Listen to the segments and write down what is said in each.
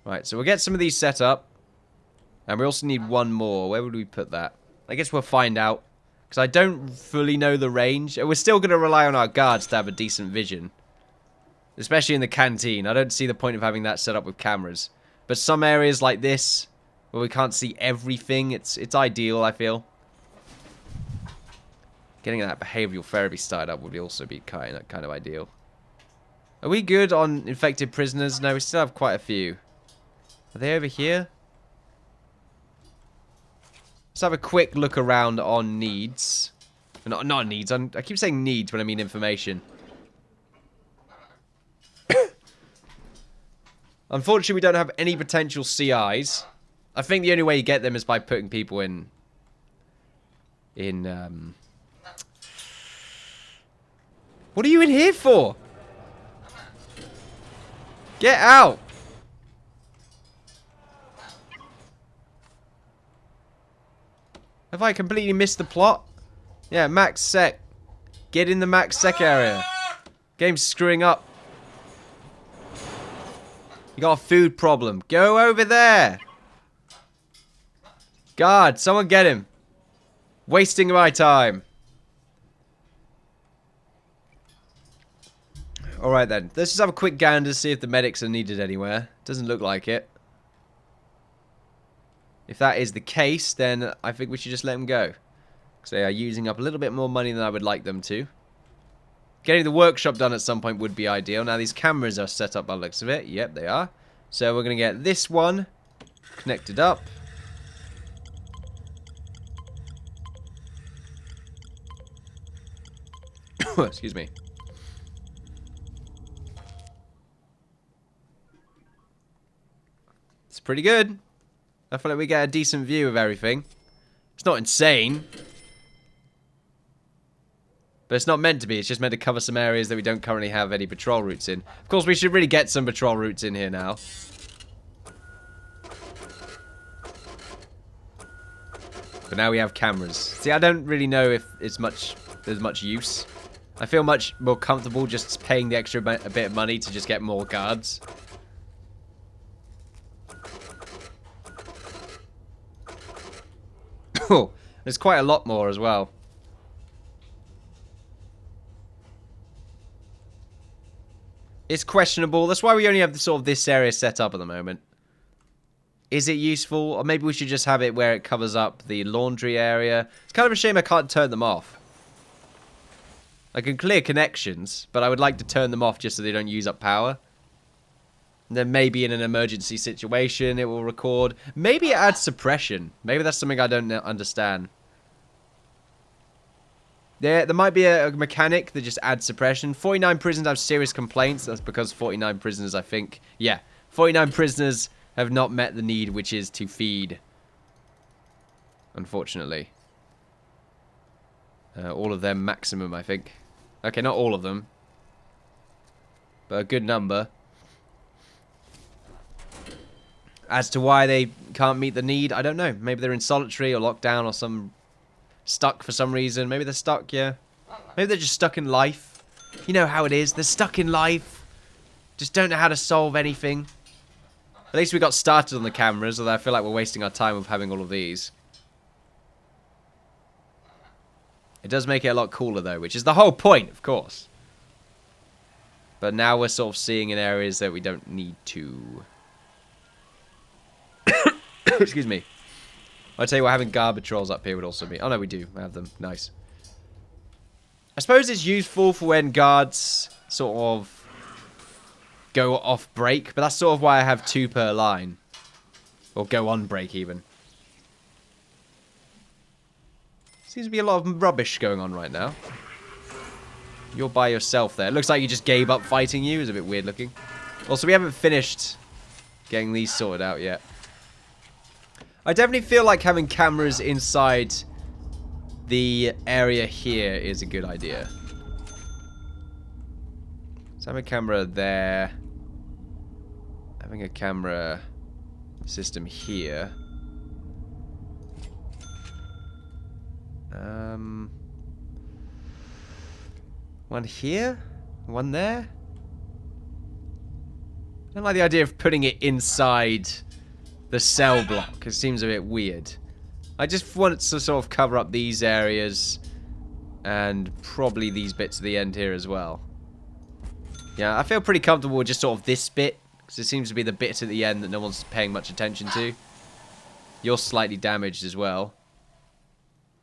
Right, so we'll get some of these set up. And we also need one more. Where would we put that? I guess we'll find out. Because I don't fully know the range. And we're still going to rely on our guards to have a decent vision. Especially in the canteen. I don't see the point of having that set up with cameras. But some areas like this, where we can't see everything, it's ideal, I feel. Getting that behavioral therapy started up would also be kind of ideal. Are we good on infected prisoners? No, we still have quite a few. Are they over here? Let's have a quick look around on needs. Not needs. I keep saying needs when I mean information. Unfortunately, we don't have any potential CIs. I think the only way you get them is by putting people in... What are you in here for? Get out! Have I completely missed the plot? Yeah, max sec. Get in the max sec area. Game's screwing up. You got a food problem. Go over there. God, someone get him. Wasting my time. Alright then. Let's just have a quick gander to see if the medics are needed anywhere. Doesn't look like it. If that is the case, then I think we should just let them go. Because they are using up a little bit more money than I would like them to. Getting the workshop done at some point would be ideal. Now these cameras are set up by the looks of it. Yep, they are. So we're going to get this one connected up. Excuse me. It's pretty good. I feel like we get a decent view of everything. It's not insane. But it's not meant to be. It's just meant to cover some areas that we don't currently have any patrol routes in. Of course, we should really get some patrol routes in here now. But now we have cameras. See, I don't really know if there's much use. I feel much more comfortable just paying the extra bit of money to just get more guards. Oh, there's quite a lot more as well. It's questionable. That's why we only have sort of this area set up at the moment. Is it useful? Or maybe we should just have it where it covers up the laundry area. It's kind of a shame I can't turn them off. I can clear connections, but I would like to turn them off just so they don't use up power. And then maybe in an emergency situation it will record. Maybe it adds suppression. Maybe that's something I don't understand. There might be a mechanic that just adds suppression. 49 prisoners have serious complaints. That's because 49 prisoners, I think... Yeah, 49 prisoners have not met the need, which is to feed. Unfortunately. All of them maximum, I think. Okay, not all of them. But a good number. As to why they can't meet the need, I don't know. Maybe they're in solitary or lockdown or some... Stuck for some reason. Maybe they're stuck, yeah. Maybe they're just stuck in life. You know how it is. They're stuck in life. Just don't know how to solve anything. At least we got started on the cameras, although I feel like we're wasting our time with having all of these. It does make it a lot cooler, though, which is the whole point, of course. But now we're sort of seeing in areas that we don't need to. Excuse me. I'll tell you what, having guard patrols up here would also be... Oh, no, we do have them. Nice. I suppose it's useful for when guards sort of go off break, but that's sort of why I have 2 per line. Or go on break, even. Seems to be a lot of rubbish going on right now. You're by yourself there. It looks like you just gave up fighting you. It's a bit weird looking. Also, we haven't finished getting these sorted out yet. I definitely feel like having cameras inside the area here is a good idea. So having a camera there. Having a camera system here. One here? One there? I don't like the idea of putting it inside the cell block. It seems a bit weird. I just want to sort of cover up these areas and probably these bits at the end here as well. Yeah, I feel pretty comfortable with just sort of this bit, because it seems to be the bit at the end that no one's paying much attention to. You're slightly damaged as well.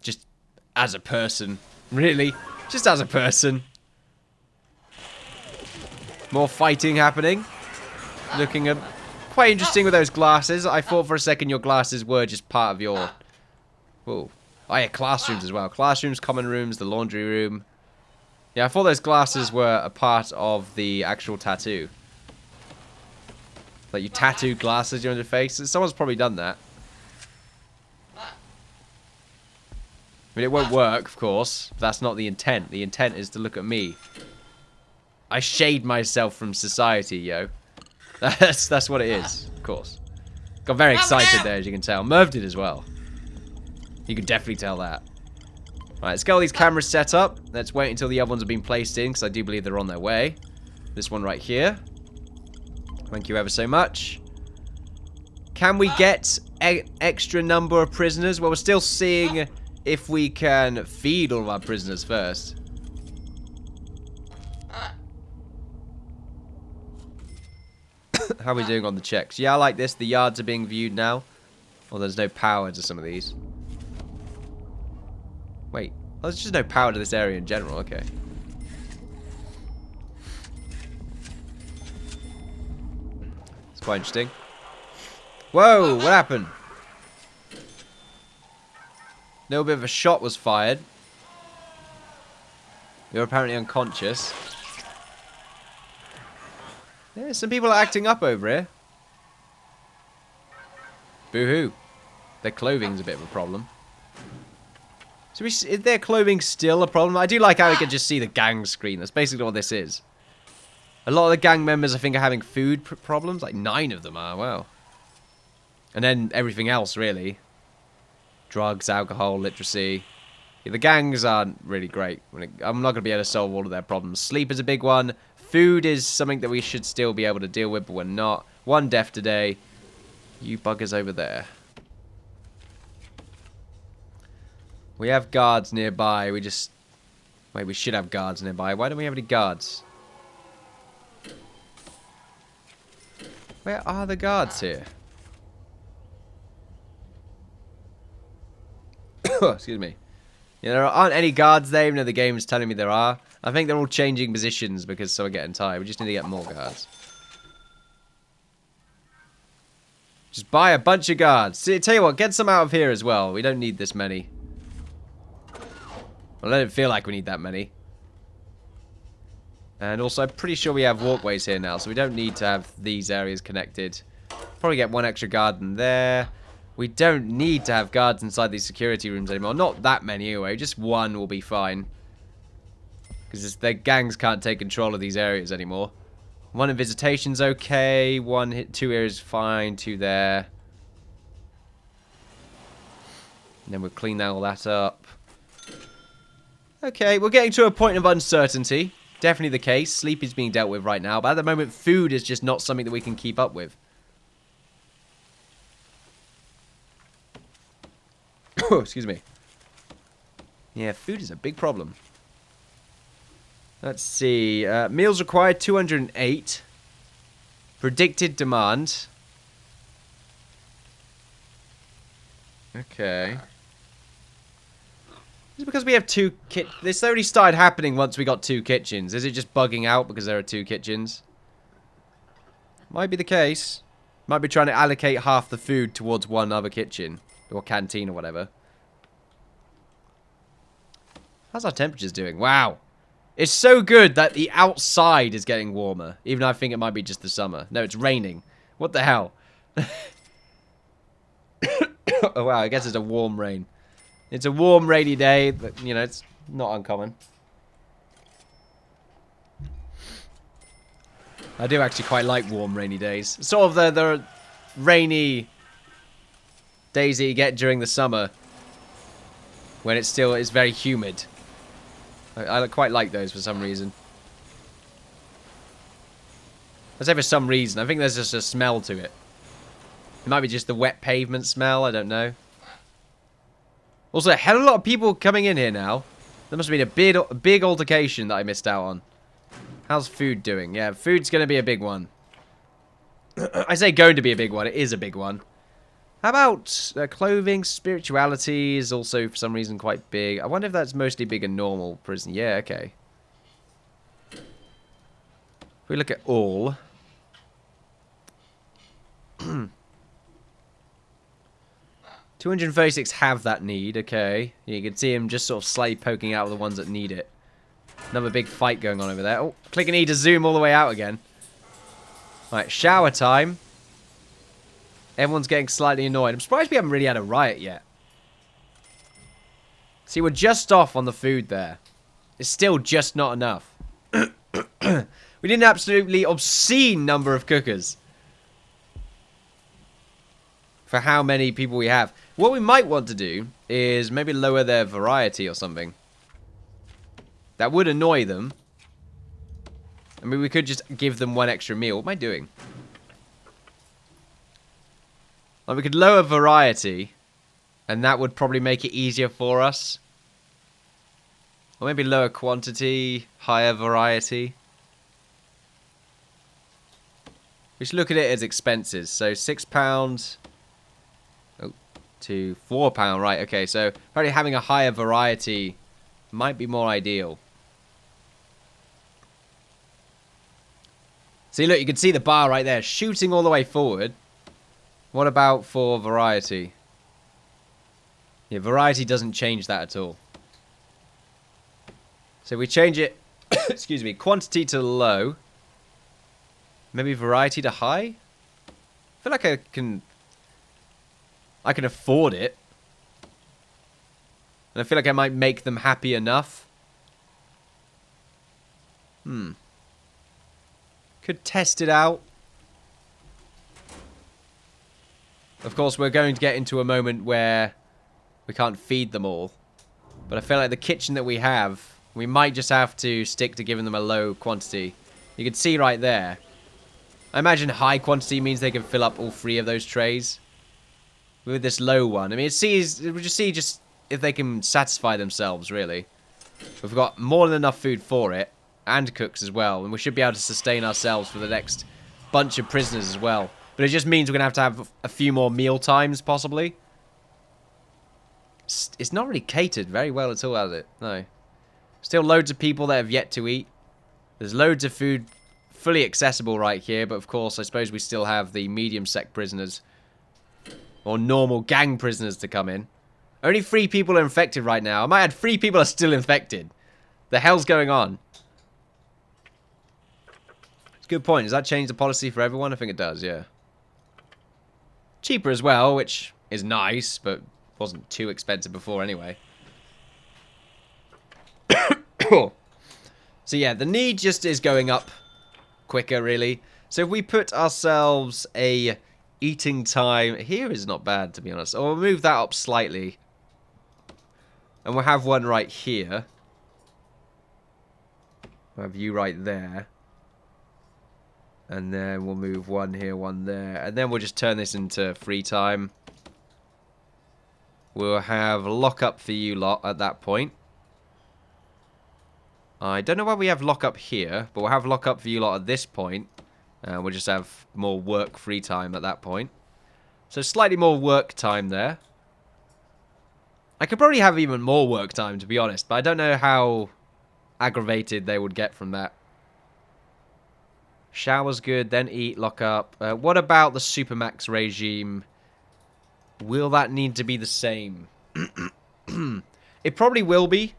Just as a person. Really. Just as a person. More fighting happening. Looking at quite interesting with those glasses. I thought for a second your glasses were just part of your... Whoa. Oh yeah, classrooms as well. Classrooms, common rooms, the laundry room. Yeah, I thought those glasses were a part of the actual tattoo. Like you tattoo glasses on your face. Someone's probably done that. I mean, it won't work, of course. That's not the intent. The intent is to look at me. I shade myself from society, yo. That's what it is, of course. Got very excited there, as you can tell. Merv did as well. You can definitely tell that. Right, let's get all these cameras set up. Let's wait until the other ones have been placed in, because I do believe they're on their way. This one right here. Thank you ever so much. Can we get an extra number of prisoners? Well, we're still seeing if we can feed all of our prisoners first. How are we doing on the checks? Yeah, I like this. The yards are being viewed now. Well, there's no power to some of these. Wait. Oh, there's just no power to this area in general. Okay. It's quite interesting. Whoa! What happened? A little bit of a shot was fired. You're apparently unconscious. Yeah, some people are acting up over here. Boo-hoo. Their clothing's a bit of a problem. So is their clothing still a problem? I do like how we can just see the gang screen. That's basically what this is. A lot of the gang members, I think, are having food problems. Like 9 of them are. Wow. And then everything else, really. Drugs, alcohol, literacy. Yeah, the gangs aren't really great. I'm not going to be able to solve all of their problems. Sleep is a big one. Food is something that we should still be able to deal with, but we're not. 1 death today. You buggers over there. We have guards nearby. We just... Wait, we should have guards nearby. Why don't we have any guards? Where are the guards here? Excuse me. Yeah, there aren't any guards there, even though the game is telling me there are. I think they're all changing positions because some are getting tired. We just need to get more guards. Just buy a bunch of guards. See, tell you what, get some out of here as well. We don't need this many. Well, I don't feel like we need that many. And also, I'm pretty sure we have walkways here now, so we don't need to have these areas connected. Probably get 1 extra guard in there. We don't need to have guards inside these security rooms anymore. Not that many anyway. Just 1 will be fine. Because the gangs can't take control of these areas anymore. 1 in visitation's okay. 1 hit, 2 here is fine. 2 there. And then we'll clean all that up. Okay, we're getting to a point of uncertainty. Definitely the case. Sleep is being dealt with right now. But at the moment, food is just not something that we can keep up with. Excuse me. Yeah, food is a big problem. Let's see. Meals required, 208. Predicted demand. Okay. Is it because we have 2 this only started happening once we got 2 kitchens. Is it just bugging out because there are 2 kitchens? Might be the case. Might be trying to allocate half the food towards 1 other kitchen. Or canteen or whatever. How's our temperatures doing? Wow. It's so good that the outside is getting warmer. Even though I think it might be just the summer. No, it's raining. What the hell? Oh, wow. I guess it's a warm rain. It's a warm, rainy day. But, you know, it's not uncommon. I do actually quite like warm, rainy days. Sort of the rainy days that you get during the summer. When it still is very humid. I quite like those for some reason. Let's say for some reason. I think there's just a smell to it. It might be just the wet pavement smell. I don't know. Also, a hell of a lot of people coming in here now. There must have been a big altercation that I missed out on. How's food doing? Yeah, food's going to be a big one. I say going to be a big one. It is a big one. How about clothing? Spirituality is also, for some reason, quite big. I wonder if that's mostly big in normal prison. Yeah, okay. If we look at all... 236 have that need, okay. You can see him just sort of slightly poking out of the ones that need it. Another big fight going on over there. Oh, click and E to zoom all the way out again. Right, shower time. Everyone's getting slightly annoyed. I'm surprised we haven't really had a riot yet. See, we're just off on the food there. It's still just not enough. We need an absolutely obscene number of cookers. For how many people we have. What we might want to do is maybe lower their variety or something. That would annoy them. I mean, we could just give them one extra meal. What am I doing? Like, we could lower variety, and that would probably make it easier for us. Or maybe lower quantity, higher variety. We should look at it as expenses. So £6... to £4, right, okay, so probably having a higher variety might be more ideal. See, look, you can see the bar right there, shooting all the way forward. What about for variety? Yeah, variety doesn't change that at all. So we change it, excuse me, quantity to low. Maybe variety to high? I feel like I can afford it. And I feel like I might make them happy enough. Could test it out. Of course, we're going to get into a moment where we can't feed them all. But I feel like the kitchen that we have, we might just have to stick to giving them a low quantity. You can see right there. I imagine high quantity means they can fill up all 3 of those trays. With this low one. I mean, we'll just see just if they can satisfy themselves, really. We've got more than enough food for it. And cooks as well. And we should be able to sustain ourselves for the next bunch of prisoners as well. But it just means we're going to have a few more meal times, possibly. It's not really catered very well at all, has it? No. Still loads of people that have yet to eat. There's loads of food fully accessible right here. But of course, I suppose we still have the medium sec prisoners. Or normal gang prisoners to come in. Only 3 people are infected right now. I might add 3 people are still infected. The hell's going on? It's a good point. Does that change the policy for everyone? I think it does, yeah. Cheaper as well, which is nice, but wasn't too expensive before anyway. So yeah, the need just is going up quicker, really. So if we put ourselves a eating time here is not bad, to be honest. Or we'll move that up slightly. And we'll have one right here. We'll have you right there. And then we'll move one here, one there. And then we'll just turn this into free time. We'll have lockup for you lot at that point. I don't know why we have lockup here, but we'll have lockup for you lot at this point. We'll just have more work free time at that point. So slightly more work time there. I could probably have even more work time, to be honest. But I don't know how aggravated they would get from that. Shower's good, then eat, lock up. What about the Supermax regime? Will that need to be the same? It probably will be.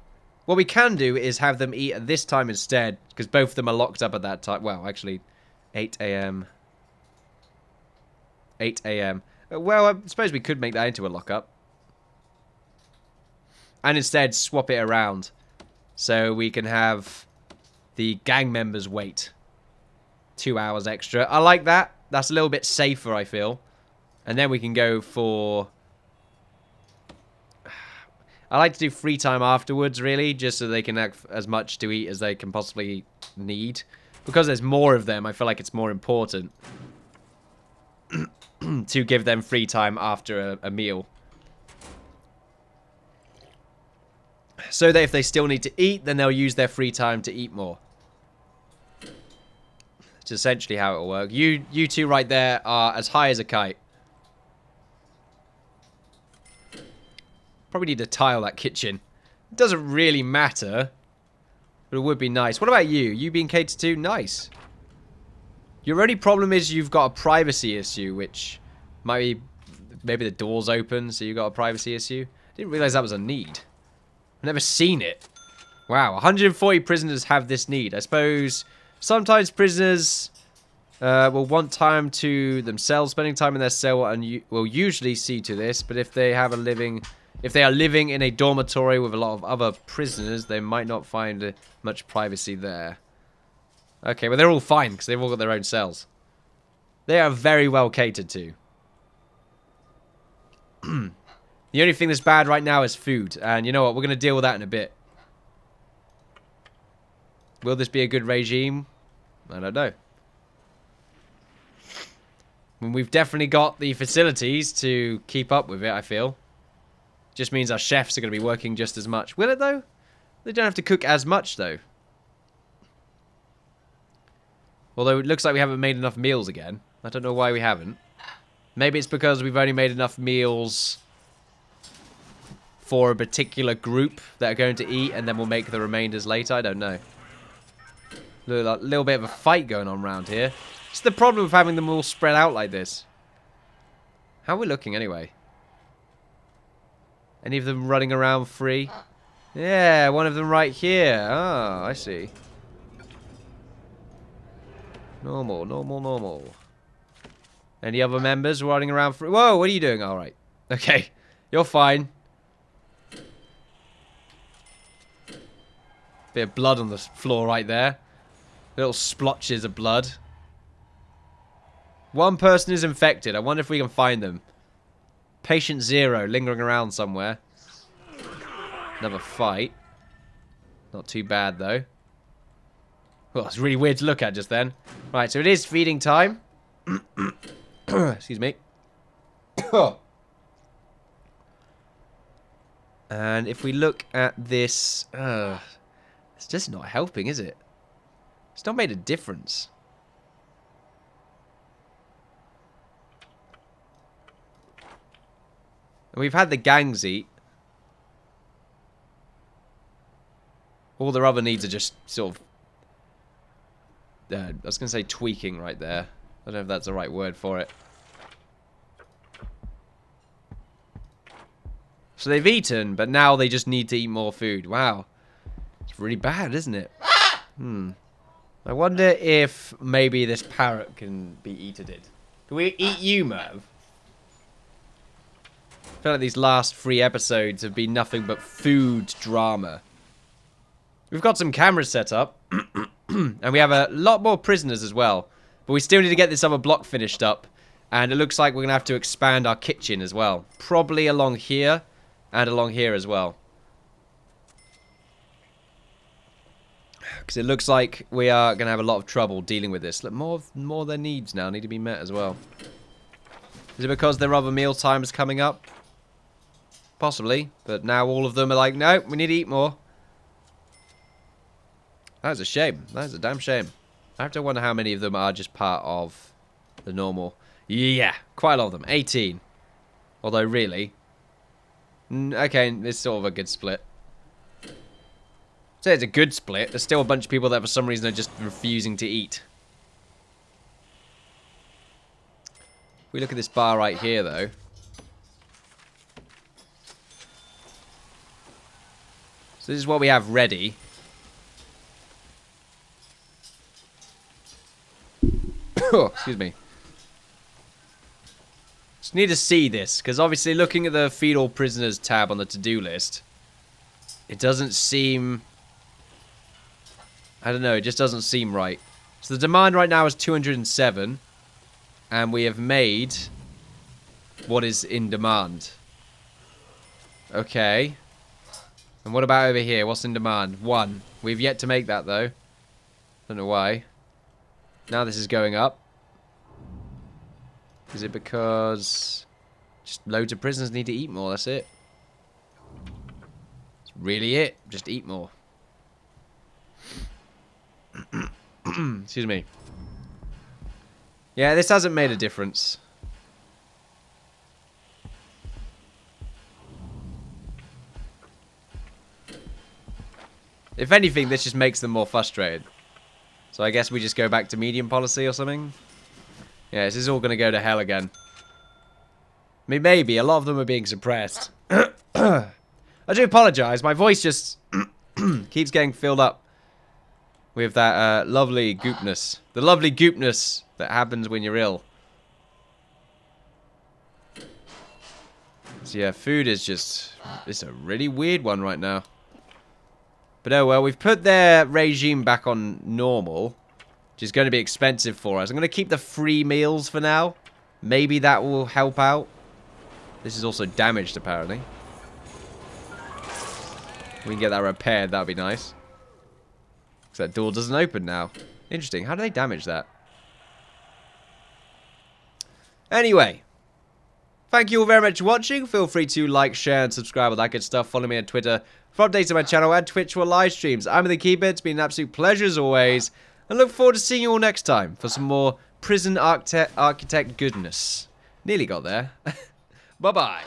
What we can do is have them eat at this time instead. Because both of them are locked up at that time. Well, actually... 8 a.m. 8 a.m. Well, I suppose we could make that into a lockup. And instead swap it around. So we can have the gang members wait 2 hours extra. I like that. That's a little bit safer, I feel. And then we can go for... I like to do free time afterwards, really. Just so they can have as much to eat as they can possibly need. because there's more of them, I feel like it's more important to give them free time after a meal. So that if they still need to eat, then they'll use their free time to eat more. It's essentially how it'll work. You two right there are as high as a kite. Probably need to tile that kitchen. It doesn't really matter, but it would be nice. What about you? You being catered to? Nice. Your only problem is you've got a privacy issue, which might be... Maybe the door's open, so you've got a privacy issue. Didn't realize that was a need. I've never seen it. Wow, 140 prisoners have this need. I suppose sometimes prisoners will want time to themselves. Spending time in their cell and will usually see to this, but if they have a living... If they are living in a dormitory with a lot of other prisoners, they might not find much privacy there. Okay, well, they're all fine because they've all got their own cells. They are very well catered to. The only thing that's bad right now is food. And you know what? We're going to deal with that in a bit. Will this be a good regime? I don't know. We've definitely got the facilities to keep up with it, I feel. Just means our chefs are going to be working just as much. Will it, though? They don't have to cook as much, though. Although it looks like we haven't made enough meals again. I don't know why we haven't. Maybe it's because we've only made enough meals for a particular group that are going to eat, and then we'll make the remainders later. I don't know. Little bit of a fight going on around here. It's the problem with having them all spread out like this. How are we looking, anyway? Any of them running around free? Yeah, one of them right here. Ah, I see. Normal, normal, normal. Any other members running around free? Whoa, what are you doing? All right. Okay, you're fine. Bit of blood on the floor right there. Little splotches of blood. One person is infected. I wonder if we can find them. Patient 0 lingering around somewhere. Another fight. Not too bad, though. Well, it's really weird to look at just then. Right, so it is feeding time. Excuse me. And if we look at this... it's just not helping, is it? It's not made a difference. And we've had the gangs eat. All their other needs are just sort of... I was going to say tweaking right there. I don't know if that's the right word for it. So they've eaten, but now they just need to eat more food. Wow. It's really bad, isn't it? I wonder if maybe this parrot can be eated. Can we eat you, Merv? I feel like these last 3 episodes have been nothing but food drama. We've got some cameras set up. And we have a lot more prisoners as well. But we still need to get this other block finished up. And it looks like we're going to have to expand our kitchen as well. Probably along here and along here as well. Because it looks like we are going to have a lot of trouble dealing with this. Look, more of their needs now need to be met as well. Is it because their other meal time is coming up? Possibly. But now all of them are like, no, we need to eat more. That is a shame. That is a damn shame. I have to wonder how many of them are just part of the normal. Yeah, quite a lot of them. 18. Although, really. Okay, it's sort of a good split. Say it's a good split. There's still a bunch of people that for some reason are just refusing to eat. If we look at this bar right here, though. So this is what we have ready. Oh, excuse me. Just need to see this, because obviously looking at the feed all prisoners tab on the to-do list, it doesn't seem... I don't know, it just doesn't seem right. So the demand right now is 207, and we have made what is in demand. Okay. And what about over here? What's in demand? 1. We've yet to make that, though. Don't know why. Now this is going up. Is it because just loads of prisoners need to eat more? That's it. That's really it. Just eat more. Excuse me. Yeah, this hasn't made a difference. If anything, this just makes them more frustrated. So I guess we just go back to medium policy or something. Yeah, this is all going to go to hell again. I mean, maybe. A lot of them are being suppressed. I do apologize. My voice just keeps getting filled up with that lovely goopness. The lovely goopness that happens when you're ill. So yeah, food is just... It's a really weird one right now. But oh well, we've put their regime back on normal. Which is going to be expensive for us. I'm going to keep the free meals for now. Maybe that will help out. This is also damaged, apparently. We can get that repaired. That would be nice. Because that door doesn't open now. Interesting. How do they damage that? Anyway. Thank you all very much for watching. Feel free to like, share, and subscribe, all that good stuff. Follow me on Twitter for updates on my channel and Twitch for live streams. I'm the Keeper. It's been an absolute pleasure as always. And look forward to seeing you all next time for some more prison architect goodness. Nearly got there. Bye-bye.